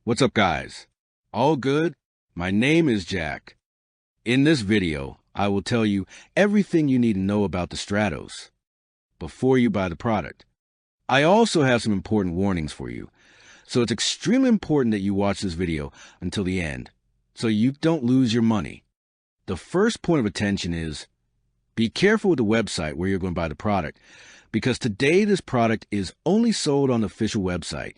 What's up, guys? All good? My name is Jack. In this video, I will tell you everything you need to know about the Stratos before you buy the product. I also have some important warnings for you, so it's extremely important that you watch this video until the end so you don't lose your money. The first point of attention is be careful with the website where you're going to buy the product, because today this product is only sold on the official website.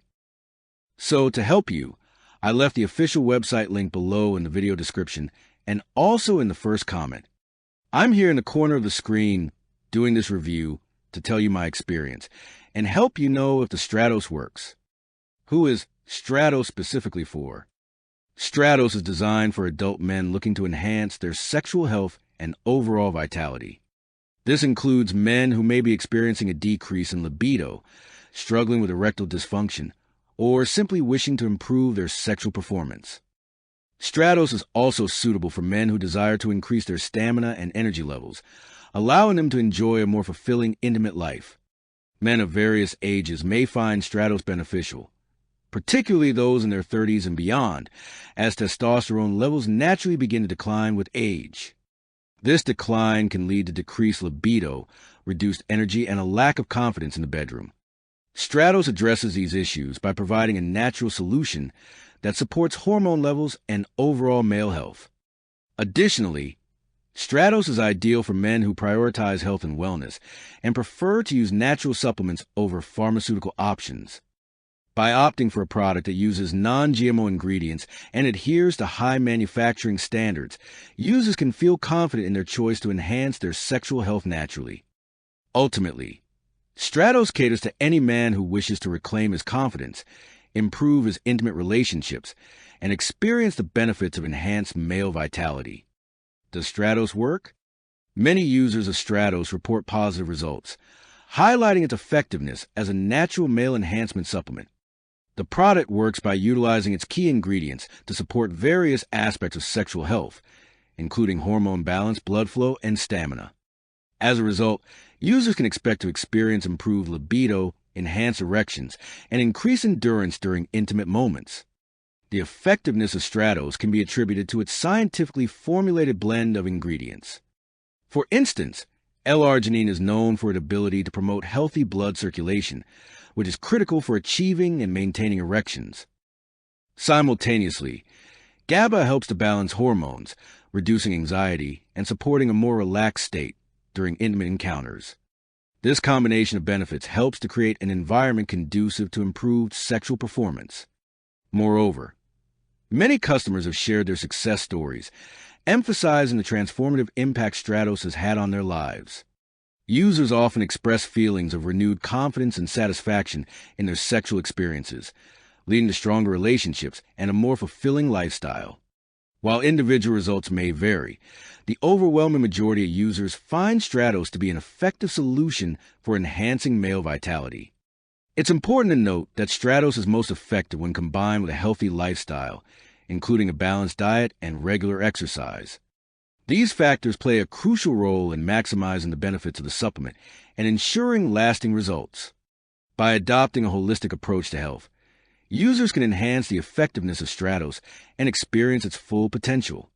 So to help you, I left the official website link below in the video description and also in the first comment. I'm here in the corner of the screen doing this review to tell you my experience and help you know if the Stratos works. Who is Stratos specifically for? Stratos is designed for adult men looking to enhance their sexual health and overall vitality. This includes men who may be experiencing a decrease in libido, struggling with erectile dysfunction, or simply wishing to improve their sexual performance. Stratos is also suitable for men who desire to increase their stamina and energy levels, allowing them to enjoy a more fulfilling, intimate life. Men of various ages may find Stratos beneficial, particularly those in their 30s and beyond, as testosterone levels naturally begin to decline with age. This decline can lead to decreased libido, reduced energy, and a lack of confidence in the bedroom. Stratos addresses these issues by providing a natural solution that supports hormone levels and overall male health. Additionally, Stratos is ideal for men who prioritize health and wellness and prefer to use natural supplements over pharmaceutical options. By opting for a product that uses non-GMO ingredients and adheres to high manufacturing standards, users can feel confident in their choice to enhance their sexual health naturally. Ultimately, Stratos caters to any man who wishes to reclaim his confidence, improve his intimate relationships, and experience the benefits of enhanced male vitality. Does Stratos work? Many users of Stratos report positive results, highlighting its effectiveness as a natural male enhancement supplement. The product works by utilizing its key ingredients to support various aspects of sexual health, including hormone balance, blood flow, and stamina. As a result, users can expect to experience improved libido, enhanced erections, and increased endurance during intimate moments. The effectiveness of Stratos can be attributed to its scientifically formulated blend of ingredients. For instance, L-arginine is known for its ability to promote healthy blood circulation, which is critical for achieving and maintaining erections. Simultaneously, GABA helps to balance hormones, reducing anxiety and supporting a more relaxed state during intimate encounters. This combination of benefits helps to create an environment conducive to improved sexual performance. Moreover, many customers have shared their success stories, emphasizing the transformative impact Stratos has had on their lives. Users often express feelings of renewed confidence and satisfaction in their sexual experiences, leading to stronger relationships and a more fulfilling lifestyle. While individual results may vary, the overwhelming majority of users find Stratos to be an effective solution for enhancing male vitality. It's important to note that Stratos is most effective when combined with a healthy lifestyle, including a balanced diet and regular exercise. These factors play a crucial role in maximizing the benefits of the supplement and ensuring lasting results. By adopting a holistic approach to health, users can enhance the effectiveness of Stratos and experience its full potential.